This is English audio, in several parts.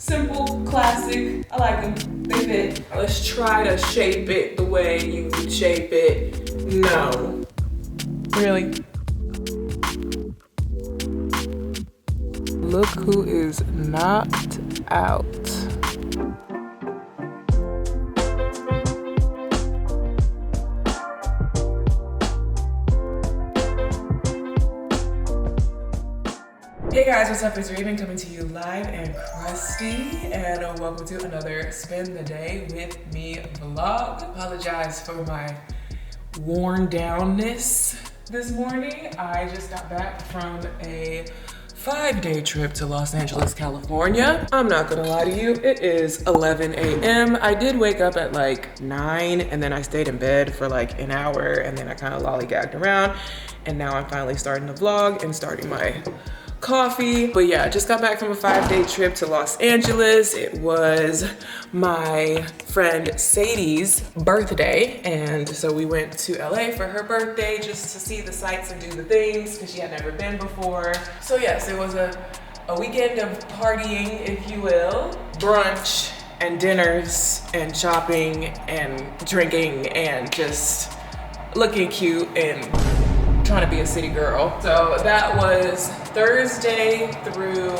Simple, classic. I like them. They fit. Let's try to shape it the way you would shape it. No. Really? Look who is knocked out. Hey guys, what's up? It's Raven coming to you live and crusty, and welcome to another Spend the Day with Me vlog. Apologize for my worn downness this morning. I just got back from a 5-day trip to Los Angeles, California. I'm not gonna lie to you, it is 11 a.m. I did wake up at like 9 and then I stayed in bed for like an hour and then I kind of lollygagged around, and now I'm finally starting the vlog and starting my coffee. But yeah, I just got back from a 5-day trip to Los Angeles. It was my friend Sadie's birthday, and so we went to LA for her birthday just to see the sights and do the things because she had never been before. So yes, it was a weekend of partying, if you will. Brunch and dinners and shopping and drinking and just looking cute and trying to be a city girl. So that was Thursday through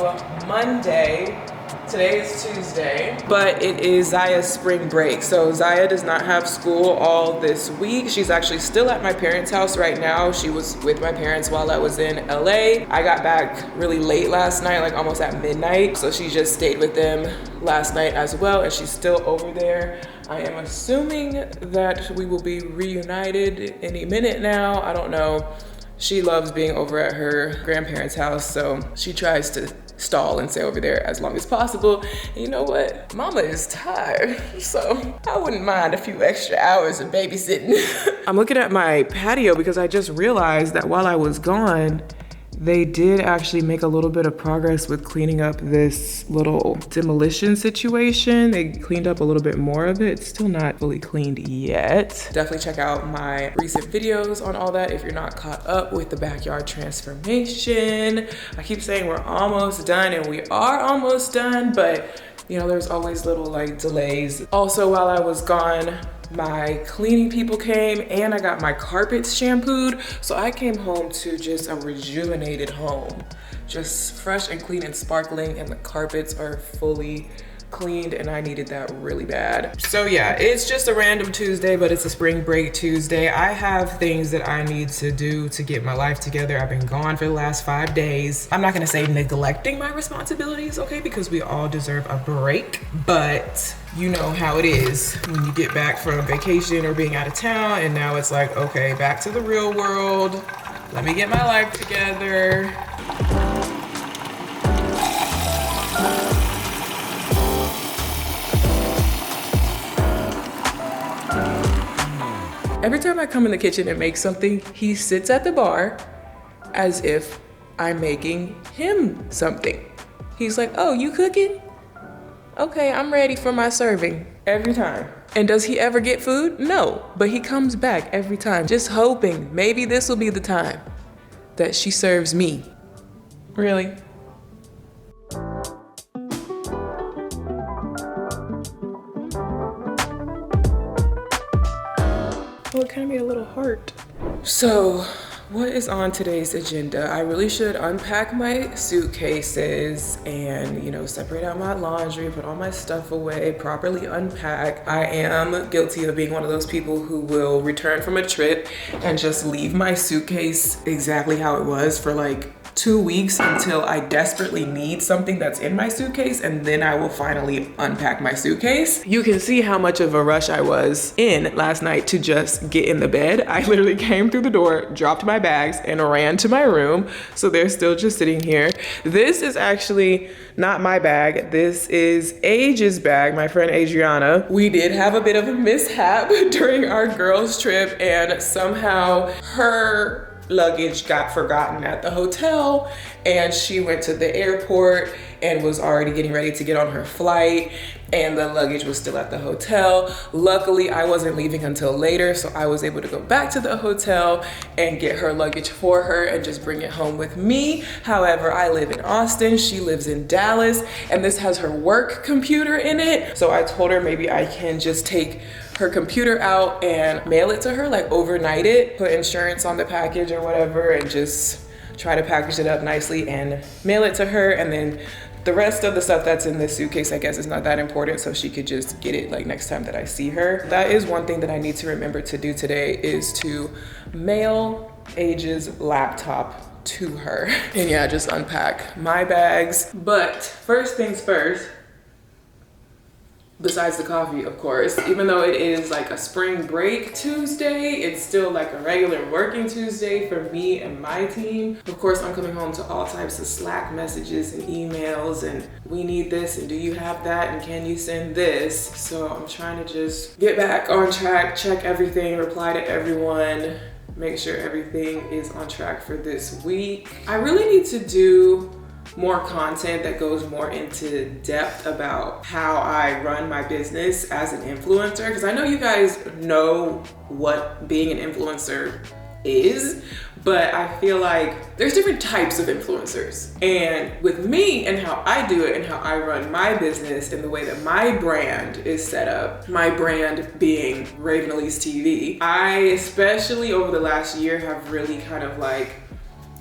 Monday. Today is Tuesday, but it is Ziya's spring break. So Ziya does not have school all this week. She's actually still at my parents' house right now. She was with my parents while I was in LA. I got back really late last night, like almost at midnight. So she just stayed with them last night as well, and she's still over there. I am assuming that we will be reunited any minute now. I don't know. She loves being over at her grandparents' house, so she tries to stall and stay over there as long as possible. And you know what? Mama is tired, so I wouldn't mind a few extra hours of babysitting. I'm looking at my patio because I just realized that while I was gone, they did actually make a little bit of progress with cleaning up this little demolition situation. They cleaned up a little bit more of it. It's still not fully cleaned yet. Definitely check out my recent videos on all that if you're not caught up with the backyard transformation. I keep saying we're almost done, and we are almost done, but you know, there's always little like delays. Also, while I was gone, my cleaning people came and I got my carpets shampooed. So I came home to just a rejuvenated home, just fresh and clean and sparkling, and the carpets are fully cleaned, and I needed that really bad. So yeah, it's just a random Tuesday, but it's a spring break Tuesday. I have things that I need to do to get my life together. I've been gone for the last 5 days. I'm not gonna say neglecting my responsibilities, okay, because we all deserve a break, but you know how it is when you get back from vacation or being out of town, and now it's like, okay, back to the real world. Let me get my life together. Every time I come in the kitchen and make something, he sits at the bar as if I'm making him something. He's like, oh, you cooking? Okay, I'm ready for my serving. Every time. And does he ever get food? No, but he comes back every time, just hoping maybe this will be the time that she serves me. Really? Oh, it kind of made a little heart. So, what is on today's agenda? I really should unpack my suitcases and, you know, separate out my laundry, put all my stuff away, properly unpack. I am guilty of being one of those people who will return from a trip and just leave my suitcase exactly how it was for like 2 weeks until I desperately need something that's in my suitcase, and then I will finally unpack my suitcase. You can see how much of a rush I was in last night to just get in the bed. I literally came through the door, dropped my bags, and ran to my room. So they're still just sitting here. This is actually not my bag. This is Age's bag, my friend Adriana. We did have a bit of a mishap during our girls' trip, and somehow her luggage got forgotten at the hotel and she went to the airport and was already getting ready to get on her flight, and the luggage was still at the hotel. Luckily, I wasn't leaving until later, so I was able to go back to the hotel and get her luggage for her and just bring it home with me. However, I live in Austin, she lives in Dallas, and this has her work computer in it. So I told her maybe I can just take her computer out and mail it to her, like overnight it, put insurance on the package or whatever, and just try to package it up nicely and mail it to her. And then the rest of the stuff that's in this suitcase, I guess, is not that important, so she could just get it like next time that I see her. That is one thing that I need to remember to do today, is to mail Age's laptop to her. And yeah, just unpack my bags. But first things first, besides the coffee, of course, even though it is like a spring break Tuesday, it's still like a regular working Tuesday for me and my team. Of course, I'm coming home to all types of Slack messages and emails, and we need this, and do you have that, and can you send this? So I'm trying to just get back on track, check everything, reply to everyone, make sure everything is on track for this week. I really need to do more content that goes more into depth about how I run my business as an influencer, because I know you guys know what being an influencer is, but I feel like there's different types of influencers. And with me and how I do it and how I run my business and the way that my brand is set up, my brand being Raven ELYSE TV, I especially over the last year have really kind of like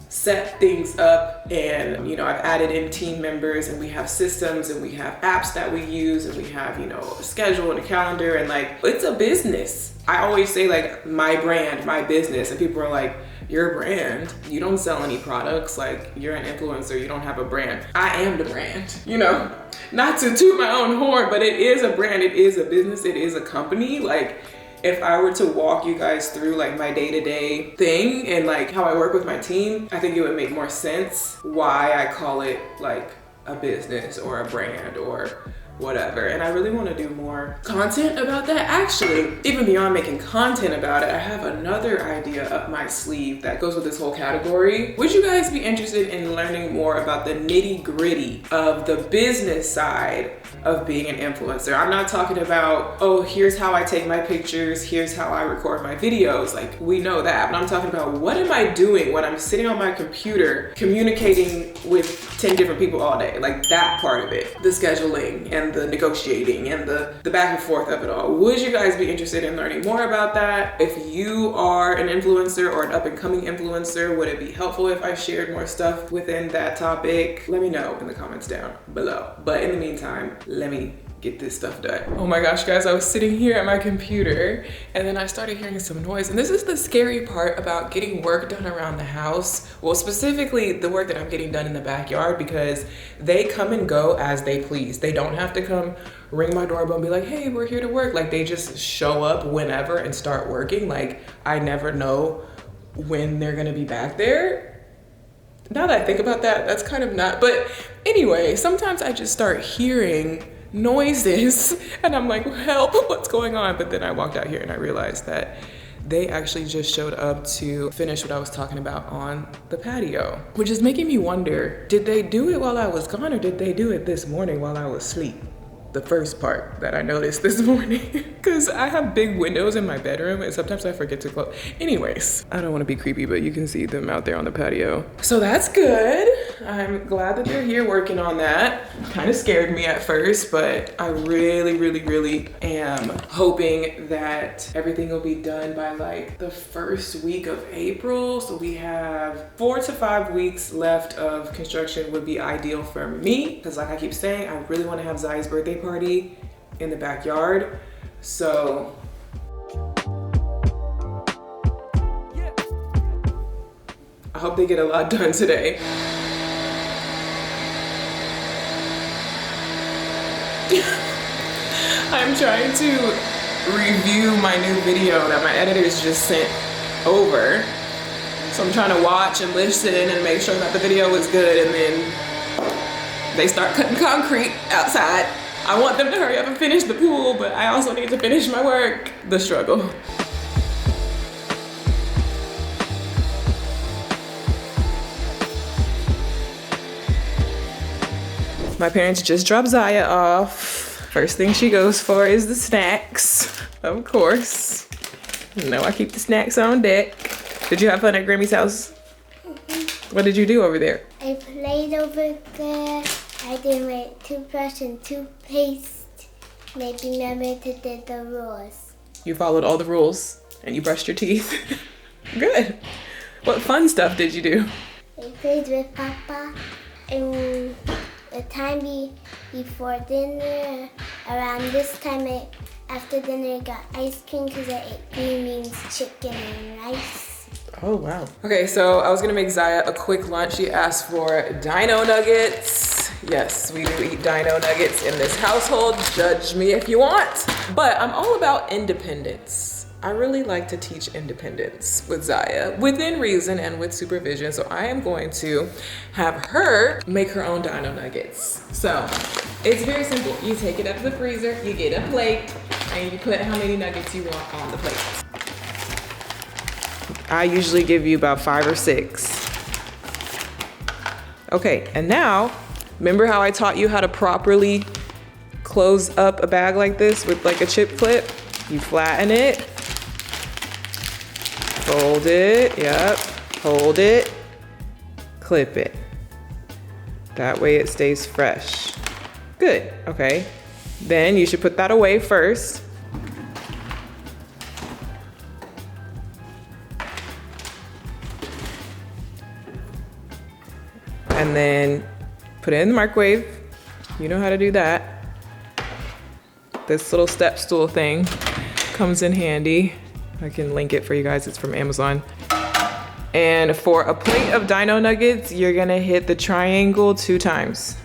set things up, and you know, I've added in team members, and we have systems, and we have apps that we use, and we have, you know, a schedule and a calendar, and like, it's a business. I always say like my brand, my business, and people are like, your brand? You don't sell any products, like you're an influencer, you don't have a brand. I am the brand, you know? Not to toot my own horn, but it is a brand, it is a business, it is a company. Like, if I were to walk you guys through like my day-to-day thing and like how I work with my team, I think it would make more sense why I call it like a business or a brand or whatever. And I really want to do more content about that. Actually, even beyond making content about it, I have another idea up my sleeve that goes with this whole category. Would you guys be interested in learning more about the nitty-gritty of the business side of being an influencer? I'm not talking about, oh, here's how I take my pictures, here's how I record my videos. Like, we know that, but I'm talking about what am I doing when I'm sitting on my computer communicating with 10 different people all day? Like that part of it, the scheduling and the negotiating and the back and forth of it all. Would you guys be interested in learning more about that? If you are an influencer or an up and coming influencer, would it be helpful if I shared more stuff within that topic? Let me know in the comments down below. But in the meantime, let me get this stuff done. Oh my gosh, guys, I was sitting here at my computer and then I started hearing some noise. And this is the scary part about getting work done around the house. Well, specifically the work that I'm getting done in the backyard, because they come and go as they please. They don't have to come ring my doorbell and be like, hey, we're here to work. Like, they just show up whenever and start working. Like, I never know when they're gonna be back there. Now that I think about that, that's kind of not, but anyway, sometimes I just start hearing noises and I'm like, help, what's going on? But then I walked out here and I realized that they actually just showed up to finish what I was talking about on the patio, which is making me wonder, did they do it while I was gone or did they do it this morning while I was asleep? The first part that I noticed this morning, because I have big windows in my bedroom and sometimes I forget to close. Anyways, I don't want to be creepy, but you can see them out there on the patio. So that's good. I'm glad that they're here working on that. Kind of scared me at first, but I really am hoping that everything will be done by like the first week of April. So we have 4 to 5 weeks left of construction would be ideal for me, because like I keep saying, I really want to have Ziya's birthday party in the backyard. So I hope they get a lot done today. I'm trying to review my new video that my editors just sent over. So I'm trying to watch and listen and make sure that the video is good, and then they start cutting concrete outside. I want them to hurry up and finish the pool, but I also need to finish my work. The struggle. My parents just dropped Ziya off. First thing she goes for is the snacks, of course. You know, I keep the snacks on deck. Did you have fun at Grammy's house? What did you do over there? I played over there. I did my toothbrush and toothpaste. Made me remember to do the rules. You followed all the rules and you brushed your teeth. Good. What fun stuff did you do? I played with Papa, and the time before dinner, around this time, after dinner, I got ice cream because I ate green beans, chicken, and rice. Oh, wow. Okay, so I was gonna make Ziya a quick lunch. She asked for dino nuggets. Yes, we do eat dino nuggets in this household. Judge me if you want. But I'm all about independence. I really like to teach independence with Ziya, within reason and with supervision. So I am going to have her make her own dino nuggets. So it's very simple. You take it up to the freezer, you get a plate, and you put how many nuggets you want on the plate. I usually give you about 5 or 6. Okay, and now, remember how I taught you how to properly close up a bag like this with like a chip clip? You flatten it, fold it, yep, hold it, clip it. That way it stays fresh. Good, okay. Then you should put that away first. And then put it in the microwave. You know how to do that. This little step stool thing comes in handy. I can link it for you guys, it's from Amazon. And for a plate of dino nuggets, you're gonna hit the triangle 2 times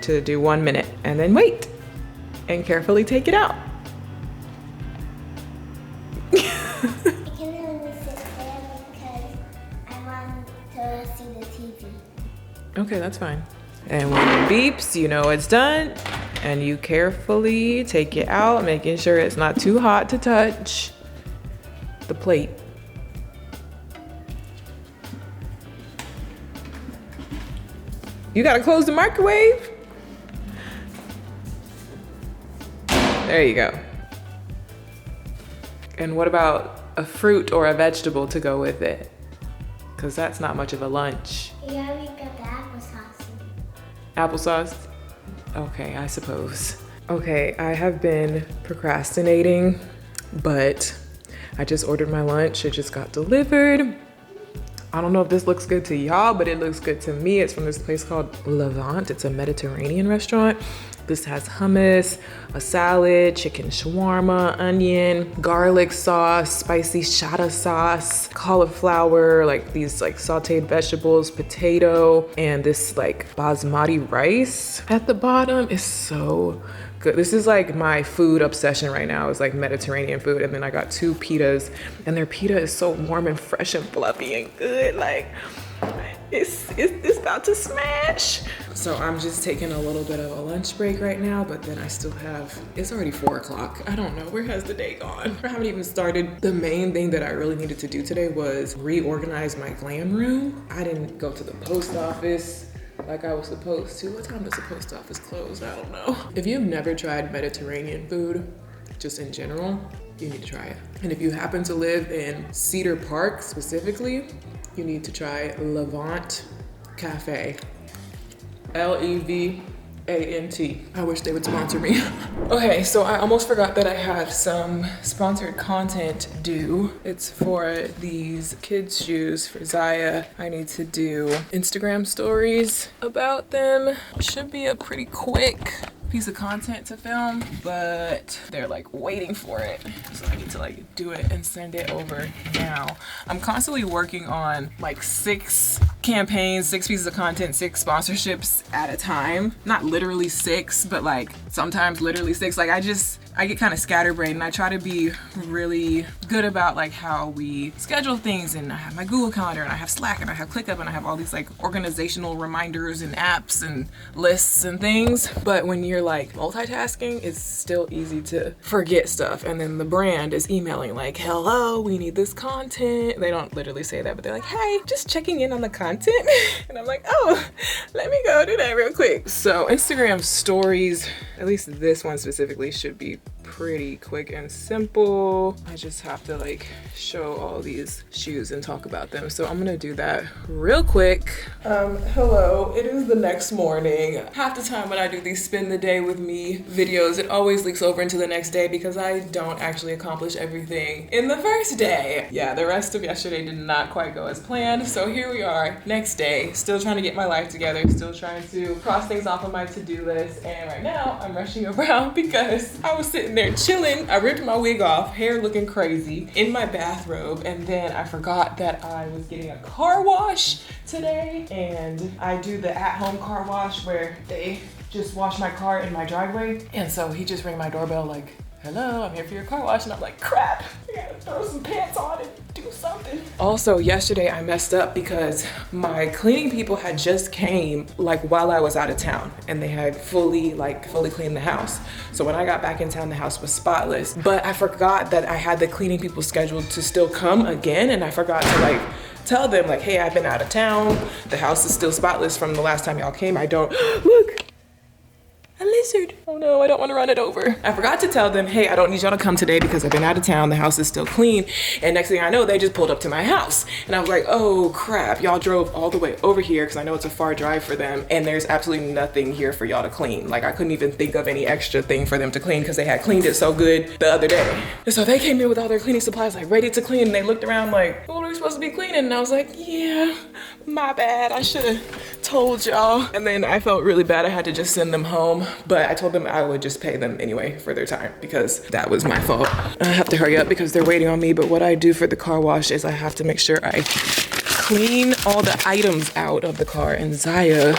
to do 1 minute, and then wait, and carefully take it out. I can only sit there because I want to see the TV. Okay, that's fine. And when it beeps, you know it's done, and you carefully take it out, making sure it's not too hot to touch the plate. You gotta close the microwave. There you go. And what about a fruit or a vegetable to go with it? Because that's not much of a lunch. Yeah, we got the applesauce. Applesauce? Okay, I suppose. Okay, I have been procrastinating, but I just ordered my lunch. It just got delivered. I don't know if this looks good to y'all, but it looks good to me. It's from this place called Levant. It's a Mediterranean restaurant. This has hummus, a salad, chicken shawarma, onion, garlic sauce, spicy shada sauce, cauliflower, like these like sauteed vegetables, potato, and this like basmati rice at the bottom is so good. This is like my food obsession right now, is like Mediterranean food. And then I got 2 pitas, and their pita is so warm and fresh and fluffy and good. Like it's about to smash. So I'm just taking a little bit of a lunch break right now, but then I still have, it's already 4 o'clock. I don't know, where has the day gone? I haven't even started. The main thing that I really needed to do today was reorganize my glam room. I didn't go to the post office like I was supposed to. What time does the post office close? I don't know. If you've never tried Mediterranean food, just in general, you need to try it. And if you happen to live in Cedar Park specifically, you need to try Levant Cafe. Levant. I wish they would sponsor me. Okay, so I almost forgot that I had some sponsored content due. It's for these kids' shoes for Ziya. I need to do Instagram stories about them. Should be a pretty quick piece of content to film, but they're like waiting for it. So I need to like do it and send it over now. I'm constantly working on like 6 campaigns, 6 pieces of content, 6 sponsorships at a time. Not literally 6, but like sometimes literally 6. Like I get kind of scatterbrained, and I try to be really good about like how we schedule things. And I have my Google Calendar, and I have Slack, and I have ClickUp, and I have all these like organizational reminders and apps and lists and things. But when you're like multitasking, it's still easy to forget stuff. And then the brand is emailing like, hello, we need this content. They don't literally say that, but they're like, hey, just checking in on the content content. And I'm like, oh, let me go do that real quick. So Instagram stories, at least this one specifically, should be pretty quick and simple. I just have to like show all these shoes and talk about them. So I'm gonna do that real quick. Hello, it is the next morning. Half the time when I do these spend the day with me videos, it always leaks over into the next day because I don't actually accomplish everything in the first day. Yeah, the rest of yesterday did not quite go as planned. So here we are, next day, still trying to get my life together, still trying to cross things off of my to-do list. And right now I'm rushing around because I was sitting there chilling. I ripped my wig off, hair looking crazy, in my bathrobe, and then I forgot that I was getting a car wash today. And I do the at-home car wash where they just wash my car in my driveway. And so he just rang my doorbell like, hello, I'm here for your car wash. And I'm like, crap, I gotta throw some pants on and do something. Also, yesterday I messed up because my cleaning people had just came like while I was out of town, and they had fully cleaned the house. So when I got back in town, the house was spotless, but I forgot that I had the cleaning people scheduled to still come again. And I forgot to like tell them like, hey, I've been out of town. The house is still spotless from the last time y'all came. I don't, look. A lizard. Oh no, I don't want to run it over. I forgot to tell them, hey, I don't need y'all to come today because I've been out of town. The house is still clean. And next thing I know, they just pulled up to my house. And I was like, oh crap, y'all drove all the way over here because I know it's a far drive for them. And there's absolutely nothing here for y'all to clean. Like I couldn't even think of any extra thing for them to clean because they had cleaned it so good the other day. And so they came in with all their cleaning supplies like ready to clean. And they looked around like, what are we supposed to be cleaning? And I was like, yeah, my bad. I should have told y'all. And then I felt really bad. I had to just send them home. But I told them I would just pay them anyway for their time because that was my fault. I have to hurry up because they're waiting on me. But what I do for the car wash is I have to make sure I clean all the items out of the car. And Ziya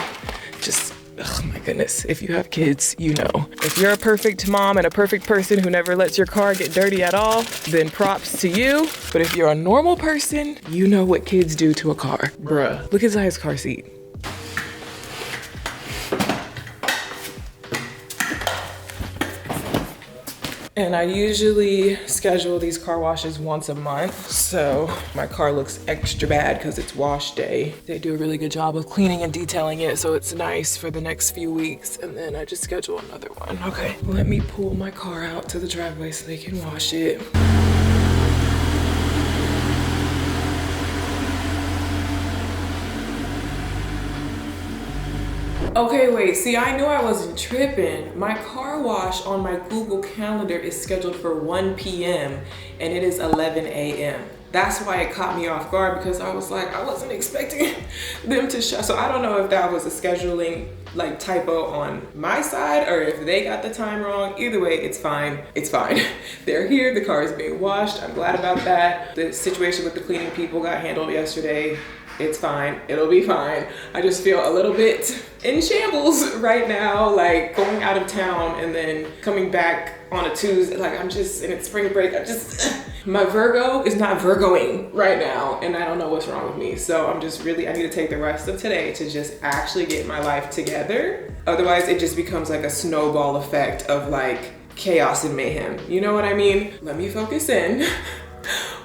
just, oh my goodness, if you have kids, you know. If you're a perfect mom and a perfect person who never lets your car get dirty at all, then props to you. But if you're a normal person, you know what kids do to a car. Bruh, look at Ziya's car seat. And I usually schedule these car washes once a month. So my car looks extra bad because it's wash day. They do a really good job of cleaning and detailing it, so it's nice for the next few weeks. And then I just schedule another one. Okay, let me pull my car out to the driveway so they can wash it. Okay, wait, see, I knew I wasn't tripping. My car wash on my Google Calendar is scheduled for 1 p.m. and it is 11 a.m. That's why it caught me off guard because I was like, I wasn't expecting them to shut. So I don't know if that was a scheduling like typo on my side or if they got the time wrong. Either way, it's fine. It's fine. They're here, the car is being washed. I'm glad about that. The situation with the cleaning people got handled yesterday. It's fine, it'll be fine. I just feel a little bit in shambles right now, like going out of town and then coming back on a Tuesday. Like I'm just, and it's spring break, my Virgo is not Virgoing right now and I don't know what's wrong with me. So I'm just really, I need to take the rest of today to just actually get my life together. Otherwise it just becomes like a snowball effect of like chaos and mayhem. You know what I mean? Let me focus in.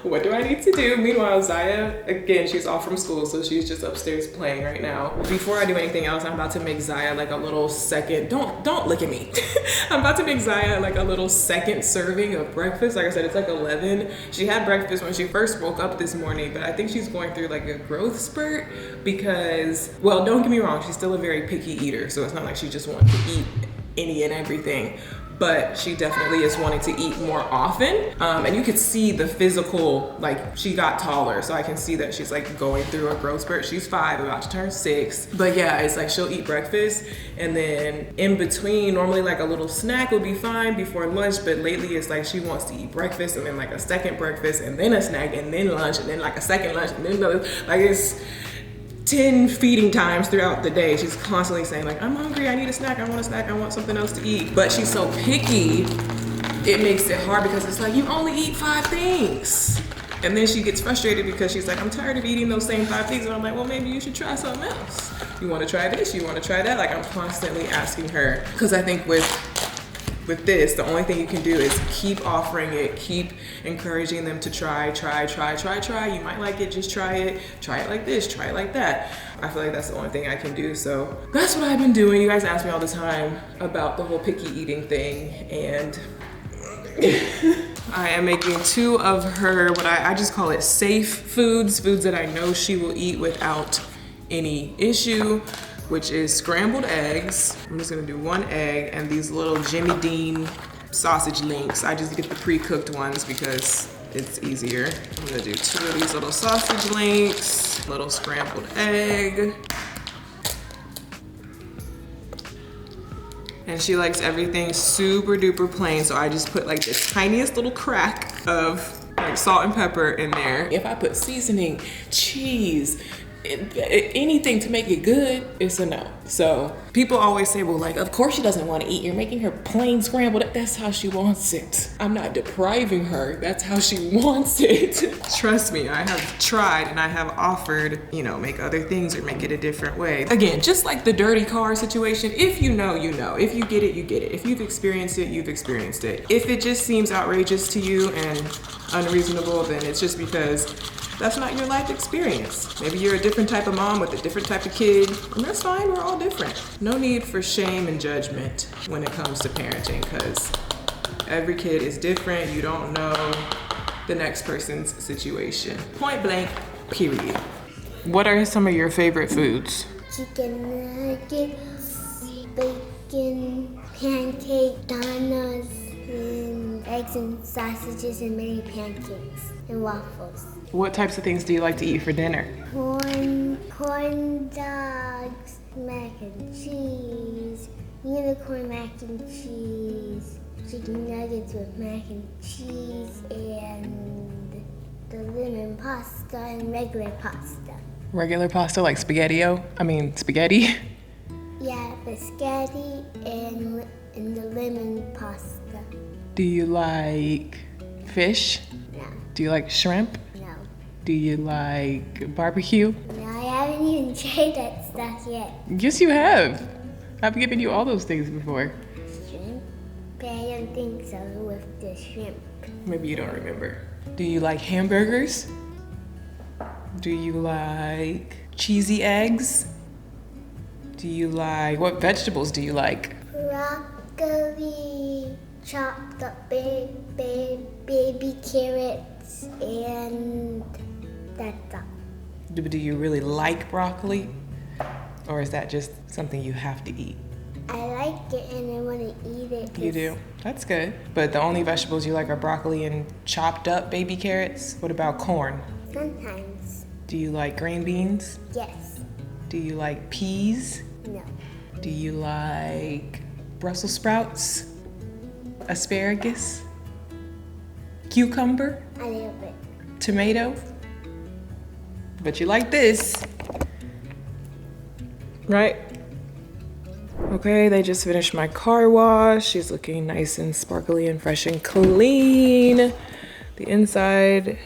What do I need to do? Meanwhile, Ziya, again, she's off from school, so she's just upstairs playing right now. Before I do anything else, I'm about to make Ziya like a little second, don't look at me. I'm about to make Ziya like a little second serving of breakfast. Like I said, it's like 11. She had breakfast when she first woke up this morning, but I think she's going through like a growth spurt because, well, don't get me wrong, she's still a very picky eater, so it's not like she just wants to eat any and everything. But she definitely is wanting to eat more often. And you could see the physical, like she got taller. So I can see that she's like going through a growth spurt. She's 5, about to turn 6. But yeah, it's like she'll eat breakfast and then in between, normally like a little snack would be fine before lunch. But lately it's like she wants to eat breakfast and then like a second breakfast and then a snack and then lunch and then like a second lunch and then another. Like it's 10 feeding times throughout the day. She's constantly saying like, I'm hungry, I need a snack, I want a snack, I want something else to eat. But she's so picky, it makes it hard because it's like, you only eat 5 things. And then she gets frustrated because she's like, I'm tired of eating those same 5 things. And I'm like, well, maybe you should try something else. You wanna try this, you wanna try that? Like I'm constantly asking her. Because I think with with this, the only thing you can do is keep offering it, keep encouraging them to try. You might like it, just try it like this, try it like that. I feel like that's the only thing I can do. So that's what I've been doing. You guys ask me all the time about the whole picky eating thing, and I am making 2 of her, what I just call it safe foods that I know she will eat without any issue, which is scrambled eggs. I'm just gonna do 1 egg and these little Jimmy Dean sausage links. I just get the pre-cooked ones because it's easier. I'm gonna do 2 of these little sausage links, little scrambled egg. And she likes everything super duper plain, so I just put like this tiniest little crack of like salt and pepper in there. If I put seasoning, cheese, anything to make it good, it's a no. So people always say, well, like, of course she doesn't want to eat. You're making her plain scrambled. That's how she wants it. I'm not depriving her. That's how she wants it. Trust me, I have tried and I have offered, you know, make other things or make it a different way. Again, just like the dirty car situation, if you know, you know. If you get it, you get it. If you've experienced it, you've experienced it. If it just seems outrageous to you and unreasonable, then it's just because that's not your life experience. Maybe you're a different type of mom with a different type of kid, and that's fine, we're all different. No need for shame and judgment when it comes to parenting, because every kid is different. You don't know the next person's situation. Point blank, period. What are some of your favorite foods? Chicken nuggets, bacon, pancake, donuts, and eggs and sausages and mini pancakes and waffles. What types of things do you like to eat for dinner? Corn dogs, mac and cheese, unicorn mac and cheese, chicken nuggets with mac and cheese, and the lemon pasta and regular pasta. Regular pasta like spaghetti? Yeah, the spaghetti and the lemon pasta. Do you like fish? No. Do you like shrimp? No. Do you like barbecue? No, I haven't even tried that stuff yet. Yes, you have. I've given you all those things before. Shrimp? But I don't think so with the shrimp. Maybe you don't remember. Do you like hamburgers? Do you like cheesy eggs? Do you like, what vegetables do you like? Broccoli, chopped up baby carrots, and that's all. Do you really like broccoli? Or is that just something you have to eat? I like it and I want to eat it. You do? That's good. But the only vegetables you like are broccoli and chopped up baby carrots? What about corn? Sometimes. Do you like green beans? Yes. Do you like peas? No. Do you like Brussels sprouts? Asparagus? Cucumber? A little bit. Tomato? But you like this, right? Okay, they just finished my car wash. She's looking nice and sparkly and fresh and clean. The inside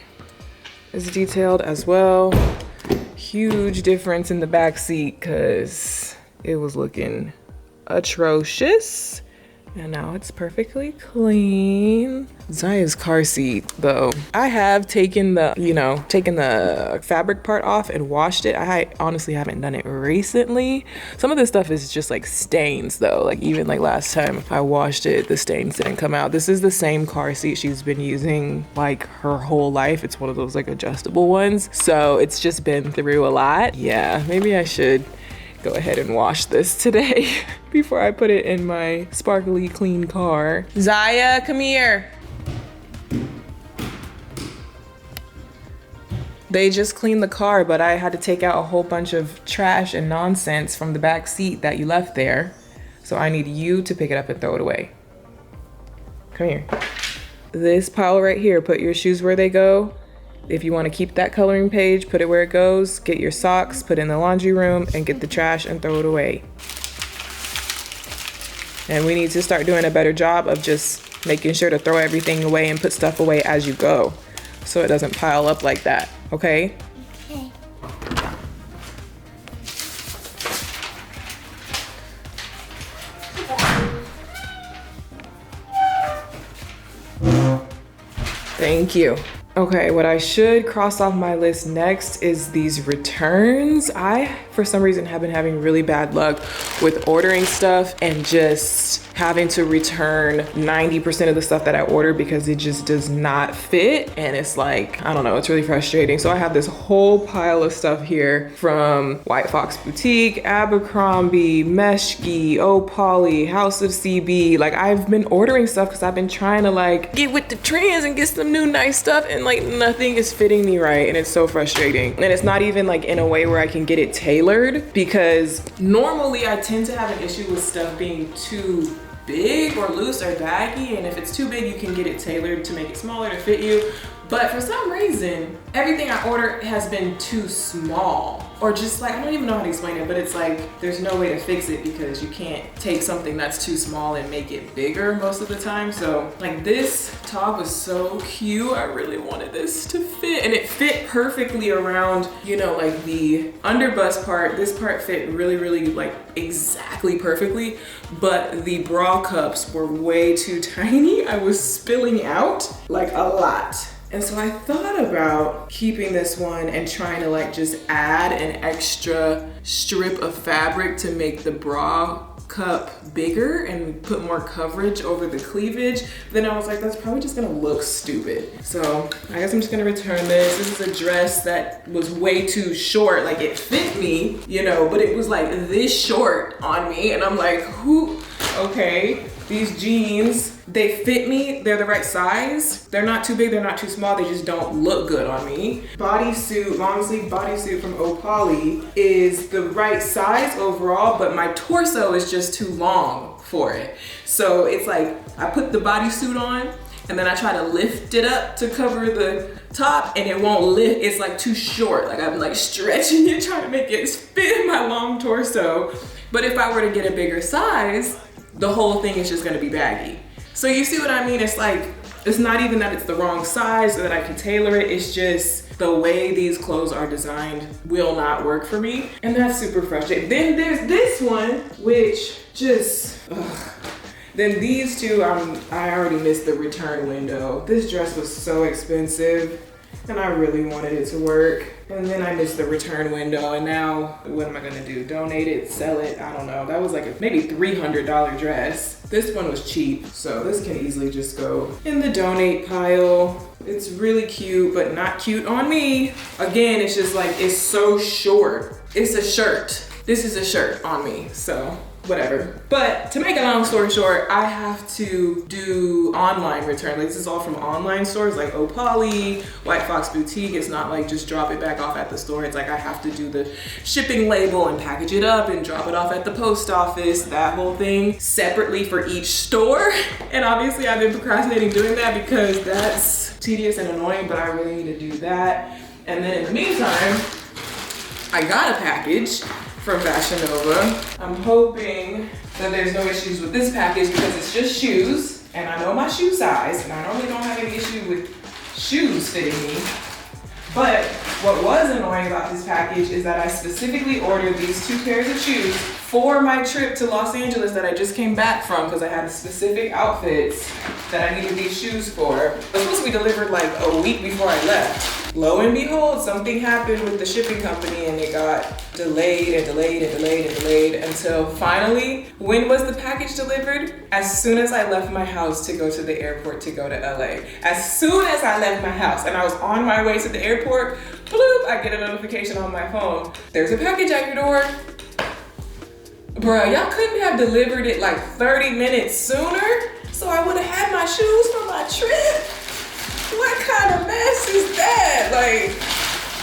is detailed as well. Huge difference in the back seat because it was looking atrocious. And now it's perfectly clean. Ziya's car seat though, I have taken the fabric part off and washed it. I honestly haven't done it recently. Some of this stuff is just like stains though. Like even like last time I washed it, the stains didn't come out. This is the same car seat she's been using like her whole life. It's one of those like adjustable ones. So it's just been through a lot. Yeah, maybe I should go ahead and wash this today before I put it in my sparkly clean car. Ziya, come here. They just cleaned the car, but I had to take out a whole bunch of trash and nonsense from the back seat that you left there. So I need you to pick it up and throw it away. Come here. This pile right here, put your shoes where they go. If you want to keep that coloring page, put it where it goes. Get your socks, put it in the laundry room, and get the trash and throw it away. And we need to start doing a better job of just making sure to throw everything away and put stuff away as you go, so it doesn't pile up like that, okay? Okay. Thank you. Okay, what I should cross off my list next is these returns. I, for some reason, have been having really bad luck with ordering stuff and just having to return 90% of the stuff that I ordered because it just does not fit. And it's like, I don't know, it's really frustrating. So I have this whole pile of stuff here from White Fox Boutique, Abercrombie, Meshki, Polly, House of CB. Like, I've been ordering stuff because I've been trying to like get with the trends and get some new nice stuff, and like nothing is fitting me right, and it's so frustrating. And it's not even like in a way where I can get it tailored, because normally I tend to have an issue with stuff being too big or loose or baggy, and if it's too big you can get it tailored to make it smaller to fit you. But for some reason, everything I order has been too small, or just like, I don't even know how to explain it, but it's like, there's no way to fix it because you can't take something that's too small and make it bigger most of the time. So like, this top was so cute. I really wanted this to fit, and it fit perfectly around, you know, like the underbust part. This part fit really, really like exactly perfectly, but the bra cups were way too tiny. I was spilling out like a lot. And so I thought about keeping this one and trying to like just add an extra strip of fabric to make the bra cup bigger and put more coverage over the cleavage. Then I was like, that's probably just gonna look stupid. So I guess I'm just gonna return this. This is a dress that was way too short. Like, it fit me, you know, but it was like this short on me. And I'm like, okay, these jeans, they fit me, they're the right size. They're not too big, they're not too small, they just don't look good on me. Bodysuit, long sleeve bodysuit from Polly is the right size overall, but my torso is just too long for it. So it's like, I put the bodysuit on, and then I try to lift it up to cover the top, and it won't lift. It's like too short. Like, I'm like stretching it, trying to make it fit my long torso. But if I were to get a bigger size, the whole thing is just gonna be baggy. So you see what I mean? It's like, it's not even that it's the wrong size or that I can tailor it. It's just the way these clothes are designed will not work for me. And that's super frustrating. Then there's this one, which just, Then these two, I already missed the return window. This dress was so expensive, and I really wanted it to work. And then I missed the return window, and now what am I gonna do? Donate it, sell it? I don't know. That was like a maybe $300 dress. This one was cheap, so this can easily just go in the donate pile. It's really cute, but not cute on me. Again, it's just like, it's so short. It's a shirt. This is a shirt on me, so whatever. But to make a long story short, I have to do online return. Like, this is all from online stores like Polly, White Fox Boutique. It's not like just drop it back off at the store. It's like I have to do the shipping label and package it up and drop it off at the post office, that whole thing, separately for each store. And obviously I've been procrastinating doing that because that's tedious and annoying, but I really need to do that. And then in the meantime, I got a package from Fashion Nova. I'm hoping that there's no issues with this package because it's just shoes, and I know my shoe size, and I normally don't have any issue with shoes fitting me. But what was annoying about this package is that I specifically ordered these 2 pairs of shoes for my trip to Los Angeles that I just came back from, because I had specific outfits that I needed these shoes for. It was supposed to be delivered like a week before I left. Lo and behold, something happened with the shipping company, and it got delayed and delayed and delayed and delayed until finally, when was the package delivered? As soon as I left my house to go to the airport to go to LA. As soon as I left my house and I was on my way to the airport, bloop, I get a notification on my phone. There's a package at your door. Bruh, y'all couldn't have delivered it like 30 minutes sooner? So I would have had my shoes for my trip? What kind of mess is that? Like,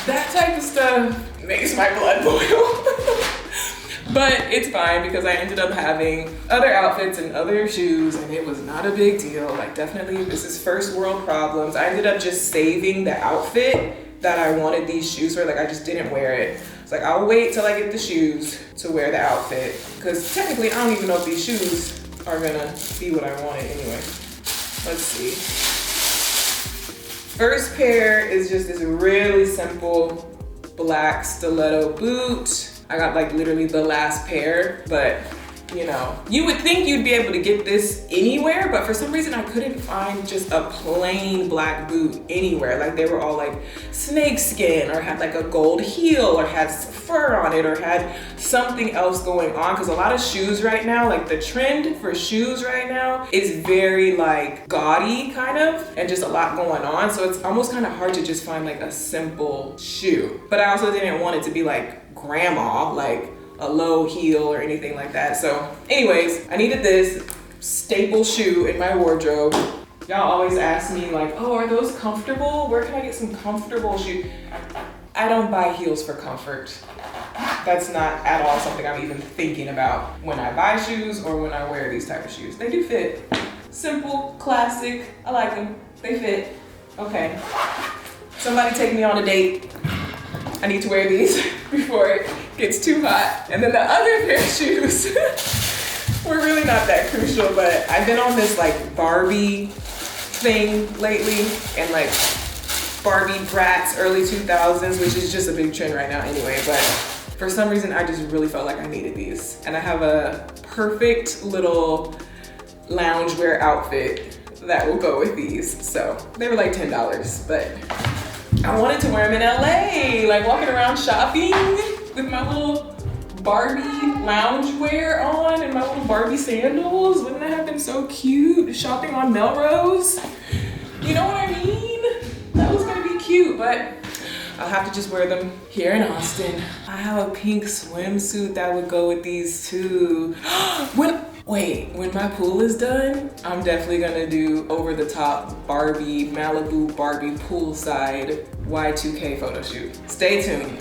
that type of stuff makes my blood boil. But it's fine because I ended up having other outfits and other shoes, and it was not a big deal. Like, definitely, this is first world problems. I ended up just saving the outfit that I wanted these shoes for. Like, I just didn't wear it. It's like, I'll wait till I get the shoes to wear the outfit. Because technically, I don't even know if these shoes are gonna be what I wanted anyway. Let's see. First pair is just this really simple black stiletto boot. I got like literally the last pair, but You know, you would think you'd be able to get this anywhere, but for some reason I couldn't find just a plain black boot anywhere. Like they were all like snake skin or had like a gold heel or had fur on it or had something else going on. Cause a lot of shoes right now, like the trend for shoes right now is very like gaudy kind of, and just a lot going on. So it's almost kind of hard to just find like a simple shoe. But I also didn't want it to be like grandma, like a low heel or anything like that. So anyways, I needed this staple shoe in my wardrobe. Y'all always ask me like, oh, are those comfortable? Where can I get some comfortable shoes? I don't buy heels for comfort. That's not at all something I'm even thinking about when I buy shoes or when I wear these type of shoes. They do fit. Simple, classic, I like them. They fit. Okay. Somebody take me on a date. I need to wear these before it gets too hot. And then the other pair of shoes were really not that crucial, but I've been on this like Barbie thing lately, and like Barbie brats early 2000s, which is just a big trend right now anyway, but for some reason I just really felt like I needed these. And I have a perfect little loungewear outfit that will go with these. So they were like $10, but I wanted to wear them in LA, like walking around shopping with my little Barbie loungewear on and my little Barbie sandals. Wouldn't that have been so cute? Shopping on Melrose. You know what I mean? That was gonna be cute, but I'll have to just wear them here in Austin. I have a pink swimsuit that would go with these too. When my pool is done, I'm definitely gonna do over the top Barbie, Malibu Barbie poolside Y2K photo shoot. Stay tuned.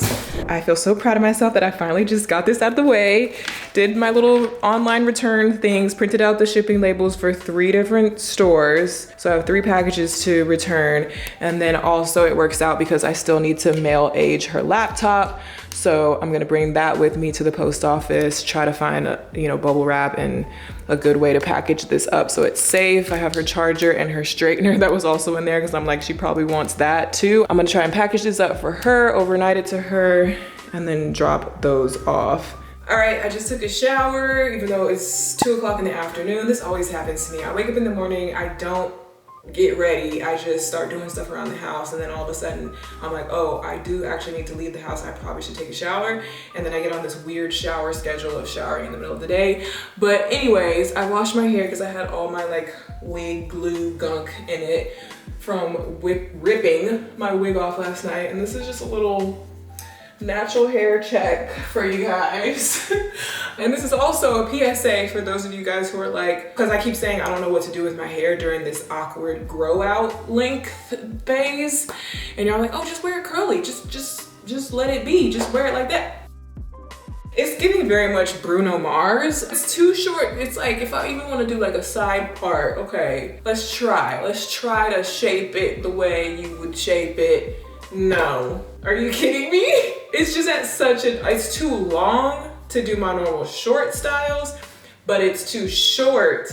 I feel so proud of myself that I finally just got this out of the way, did my little online return things, printed out the shipping labels for 3 different stores. So I have 3 packages to return. And then also it works out because I still need to mail age her laptop. So I'm gonna bring that with me to the post office, try to find bubble wrap and a good way to package this up so it's safe. I have her charger and her straightener that was also in there because I'm like, she probably wants that too. I'm gonna try and package this up for her, overnight it to her, and then drop those off. All right, I just took a shower, even though it's 2 o'clock in the afternoon. This always happens to me. I wake up in the morning, I don't get ready. I just start doing stuff around the house, and then all of a sudden I'm like, oh, I do actually need to leave the house. I probably should take a shower. And then I get on this weird shower schedule of showering in the middle of the day. But anyways, I washed my hair because I had all my like wig glue gunk in it from ripping my wig off last night. And this is just a little natural hair check for you guys. And this is also a PSA for those of you guys who are like, because I keep saying I don't know what to do with my hair during this awkward grow out length phase, and y'all like, oh, just wear it curly, just let it be, just wear it like that. It's giving very much Bruno Mars. It's too short. It's like, if I even want to do like a side part, okay, let's try to shape it the way you would shape it. No, are you kidding me? It's just at it's too long to do my normal short styles, but it's too short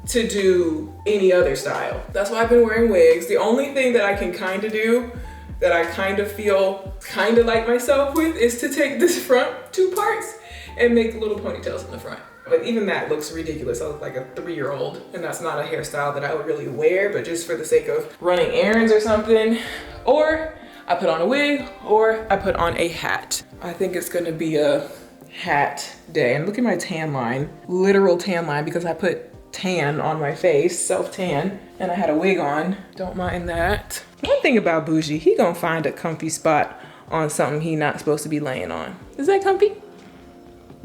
to do any other style. That's why I've been wearing wigs. The only thing that I can kind of do that I kind of feel kind of like myself with is to take this front 2 parts and make little ponytails in the front. But even that looks ridiculous. I look like a 3-year-old, and that's not a hairstyle that I would really wear, but just for the sake of running errands or something, or I put on a wig, or I put on a hat. I think it's gonna be a hat day. And look at my tan line, literal tan line, because I put tan on my face, self-tan, and I had a wig on. Don't mind that. One thing about Bougie, he gonna find a comfy spot on something he not supposed to be laying on. Is that comfy?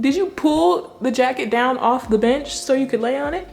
Did you pull the jacket down off the bench so you could lay on it?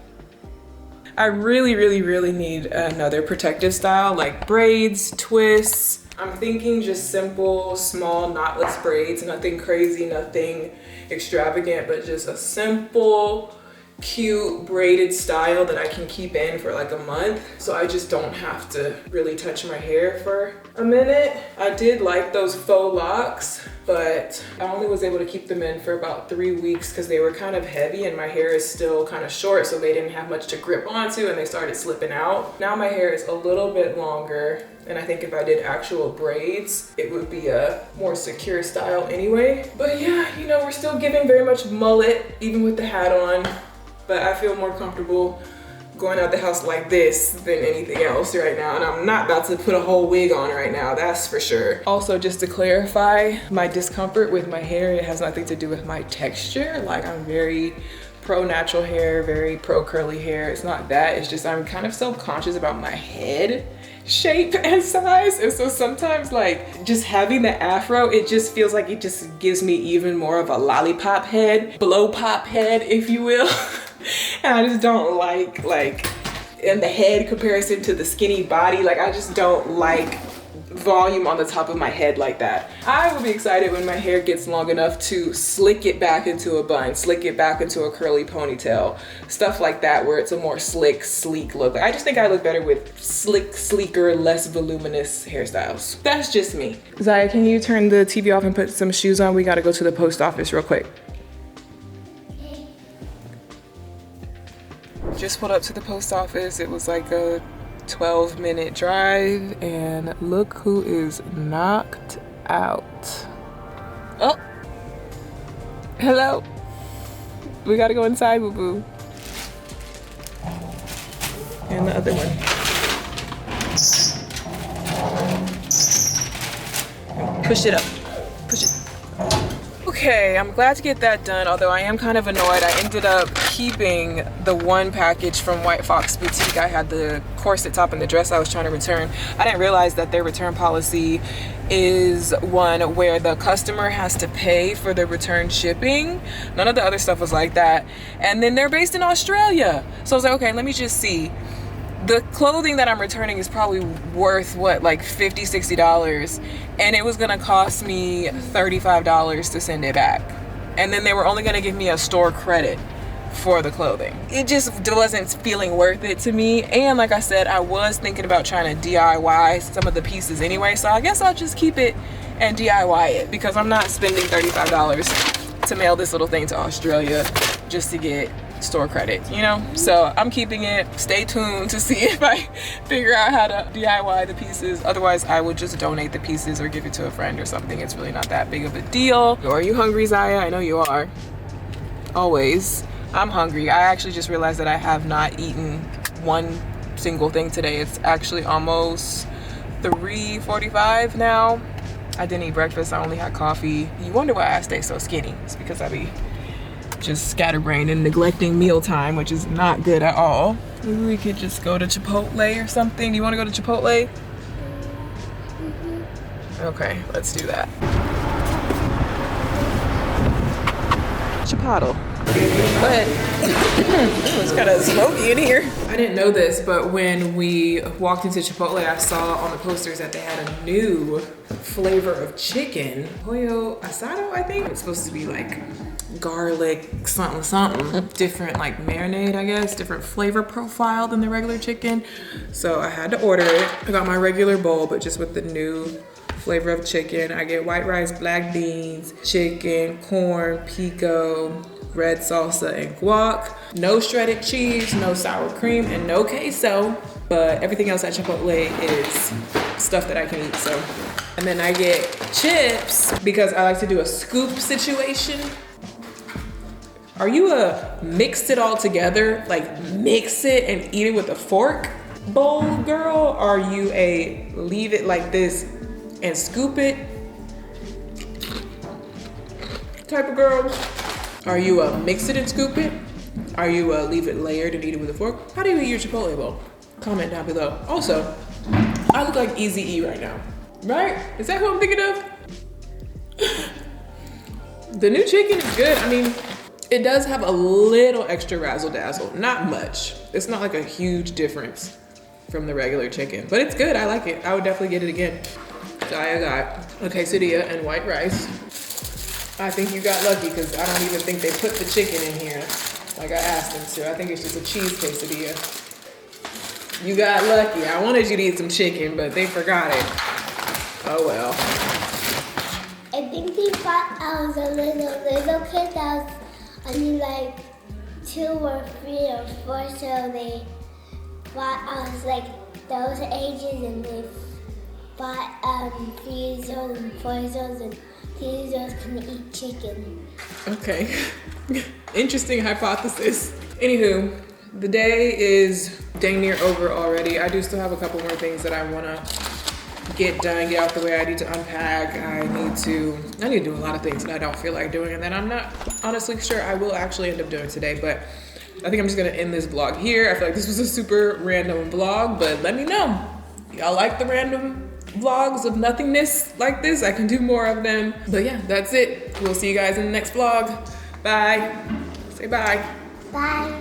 I really, really, really need another protective style, like braids, twists. I'm thinking just simple, small, knotless braids, nothing crazy, nothing extravagant, but just a simple, cute braided style that I can keep in for like a month, so I just don't have to really touch my hair for a minute. I did like those faux locks, but I only was able to keep them in for about 3 weeks because they were kind of heavy and my hair is still kind of short, so they didn't have much to grip onto and they started slipping out. Now my hair is a little bit longer, and I think if I did actual braids, it would be a more secure style anyway. But yeah, you know, we're still giving very much mullet, even with the hat on. But I feel more comfortable going out the house like this than anything else right now. And I'm not about to put a whole wig on right now, that's for sure. Also, just to clarify, my discomfort with my hair, it has nothing to do with my texture. Like, I'm very pro natural hair, very pro curly hair. It's not that, it's just I'm kind of self-conscious about my head shape and size, and so sometimes like just having the afro, it just feels like it just gives me even more of a lollipop head, blow pop head, if you will. And I just don't like in the head comparison to the skinny body, like I just don't like volume on the top of my head like that. I will be excited when my hair gets long enough to slick it back into a bun, slick it back into a curly ponytail, stuff like that, where it's a more slick, sleek look. I just think I look better with slick, sleeker, less voluminous hairstyles. That's just me. Ziya, can you turn the TV off and put some shoes on? We gotta go to the post office real quick. Just pulled up to the post office. It was like a 12-minute drive, and look who is knocked out. Oh, hello. We gotta go inside, boo boo. And the other one. Push it up, push it. Okay, I'm glad to get that done, although I am kind of annoyed. I ended up keeping the one package from White Fox Boutique. I had the corset top and the dress I was trying to return. I didn't realize that their return policy is one where the customer has to pay for the return shipping. None of the other stuff was like that. And then they're based in Australia. So I was like, okay, let me just see. The clothing that I'm returning is probably worth what, like $50, $60, and it was gonna cost me $35 to send it back. And then they were only gonna give me a store credit for the clothing. It just wasn't feeling worth it to me. And like I said, I was thinking about trying to DIY some of the pieces anyway, so I guess I'll just keep it and DIY it, because I'm not spending $35 to mail this little thing to Australia just to get store credit, you know? So I'm keeping it. Stay tuned to see if I figure out how to DIY the pieces. Otherwise, I would just donate the pieces or give it to a friend or something. It's really not that big of a deal. Are you hungry, Ziya? I know you are. Always. I'm hungry. I actually just realized that I have not eaten one single thing today. It's actually almost 3:45 now. I didn't eat breakfast. I only had coffee. You wonder why I stay so skinny. It's because I be just scatterbrained and neglecting mealtime, which is not good at all. Maybe we could just go to Chipotle or something. Do you want to go to Chipotle? Okay, let's do that. Chipotle. Go ahead. It's kind of smoky in here. I didn't know this, but when we walked into Chipotle, I saw on the posters that they had a new flavor of chicken. Pollo asado, I think. It's supposed to be like garlic something, different like marinade, I guess, different flavor profile than the regular chicken. So I had to order it. I got my regular bowl, but just with the new flavor of chicken. I get white rice, black beans, chicken, corn, pico, red salsa, and guac. No shredded cheese, no sour cream, and no queso. But everything else at Chipotle is stuff that I can eat, so. And then I get chips because I like to do a scoop situation. Are you a mix it all together, like mix it and eat it with a fork bowl girl? Are you a leave it like this and scoop it type of girl? Are you a mix it and scoop it? Are you a leave it layered and eat it with a fork? How do you eat your Chipotle bowl? Comment down below. Also, I look like Easy E right now, right? Is that who I'm thinking of? The new chicken is good. I mean, it does have a little extra razzle dazzle, not much. It's not like a huge difference from the regular chicken, but it's good. I like it. I would definitely get it again. So I got a quesadilla and white rice. I think you got lucky because I don't even think they put the chicken in here. like I asked them to. I think it's just a cheese quesadilla. You got lucky. I wanted you to eat some chicken, but they forgot it. Oh well. I think they thought I was a little kid that was only like 2 or 3 or 4, so they thought I was like those ages, and they thought 3 years old and 4 years old and 2 years old couldn't eat chicken. Okay. Interesting hypothesis. Anywho, the day is dang near over already. I do still have a couple more things that I wanna get done, get out the way. I need to unpack. I need to do a lot of things that I don't feel like doing, and that I'm not honestly sure I will actually end up doing today, but I think I'm just gonna end this vlog here. I feel like this was a super random vlog, but let me know. Y'all like the random vlogs of nothingness like this? I can do more of them. But yeah, that's it. We'll see you guys in the next vlog. Bye. Say bye. Bye.